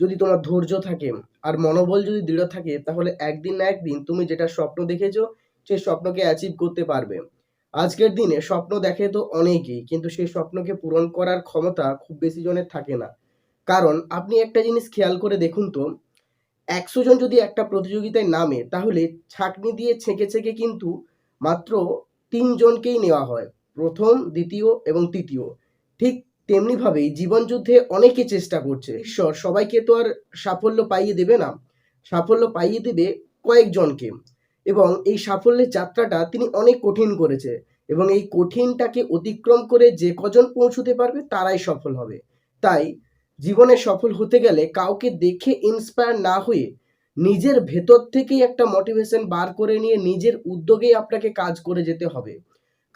যদি তোমার ধৈর্য থাকে আর মনোবল যদি দৃঢ় থাকে, তাহলে একদিন না একদিন তুমি যেটা স্বপ্ন দেখেছো সেই স্বপ্নকে অ্যাচিভ করতে পারবে। আজকের দিনে স্বপ্ন দেখে তো অনেকেই, কিন্তু সেই স্বপ্নকে পূরণ করার ক্ষমতা খুব বেশি জনের থাকে না। কারণ আপনি একটা জিনিস খেয়াল করে দেখুন তো, ১০০ জন যদি একটা প্রতিযোগিতায় নামে, তাহলে ছাঁকনি দিয়ে ছেঁকে ছেঁকে কিন্তু মাত্র ৩ জনকেই নেওয়া হয়। ১ম, ২য় এবং ৩য়। ঠিক তেমনিভাবেই জীবনযুদ্ধে অনেকে চেষ্টা করছে। ঈশ্বর সবাইকে তো আর সাফল্য পাইয়ে দেবে না। সাফল্য পাইয়ে দেবে কয়েকজনকে, এবং এই সাফল্যের যাত্রাটা তিনি অনেক কঠিন করেছে, এবং এই কঠিনটাকে অতিক্রম করে যে কজন পৌঁছতে পারবে তারাই সফল হবে। তাই জীবনে সফল হতে গেলে কাউকে দেখে ইন্সপায়ার না হয়ে নিজের ভেতর থেকেই একটা মোটিভেশন বার করে নিয়ে নিজের উদ্যোগেই আপনাকে কাজ করে যেতে হবে।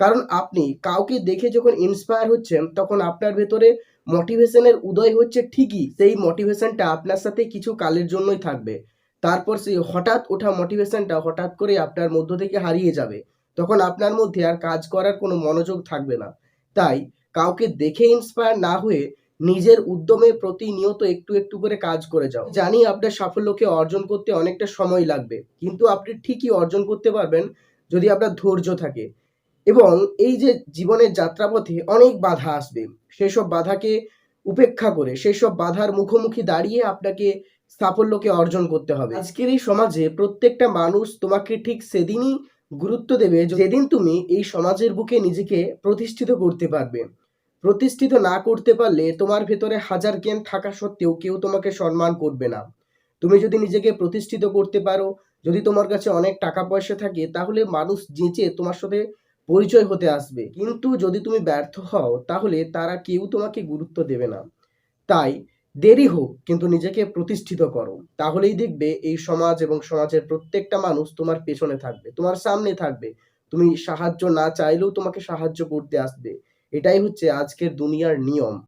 কারণ আপনি কাউকে দেখে যখন ইন্সপায়ার হচ্ছেন, তখন আপনার ভেতরে মোটিভেশনের উদয় হচ্ছে ঠিকই, সেই মোটিভেশনটা আপনার সাথে কিছু কালের জন্যই থাকবে। তারপর সেই হঠাৎ ওঠা মোটিভেশনটা হঠাৎ করে আপনার মধ্য থেকে হারিয়ে যাবে। তখন আপনার মধ্যে আর কাজ করার কোনো মনোযোগ থাকবে না। তাই কাউকে দেখে ইন্সপায়ার না হয়ে নিজের উদ্যমে প্রতিনিয়ত একটু একটু করে কাজ করে যাও। জানি আপনার সাফল্যকে অর্জন করতে অনেকটা সময় লাগবে, কিন্তু আপনি ঠিকই অর্জন করতে পারবেন যদি আপনার ধৈর্য থাকে। এবং এই যে জীবনের যাত্রাপথে অনেক বাধা আসবে, সেসব বাধাকে উপেক্ষা করে, সেসব বাধার মুখোমুখি দাঁড়িয়ে আপনাকে সাফল্যকে অর্জন করতে হবে। আজকের এই সমাজে প্রত্যেকটা মানুষ তোমাকে ঠিক সেদিনই গুরুত্ব দেবে যেদিন তুমি এই সমাজের বুকে নিজেকে প্রতিষ্ঠিত করতে পারবে। প্রতিষ্ঠিত না করতে পারলে তোমার ভেতরে হাজার জ্ঞান থাকা সত্ত্বেও কেউ তোমাকে সম্মান করবে না। তুমি যদি নিজেকে প্রতিষ্ঠিত করতে পারো, যদি তোমার কাছে অনেক টাকা পয়সা থাকে, তাহলে মানুষ যেচে তোমার সাথে পরিচয় হতে আসবে। কিন্তু যদি তুমি ব্যর্থ হও, তাহলে তারা কেউ তোমাকে গুরুত্ব দেবে না। তাই দেরি হোক, কিন্তু নিজেকে প্রতিষ্ঠিত করো। তাহলেই দেখবে এই সমাজ এবং সমাজের প্রত্যেকটা মানুষ তোমার পেছনে থাকবে, তোমার সামনে থাকবে। তুমি সাহায্য না চাইলেও তোমাকে সাহায্য করতে আসবে। এটাই হচ্ছে আজকের দুনিয়ার নিয়ম।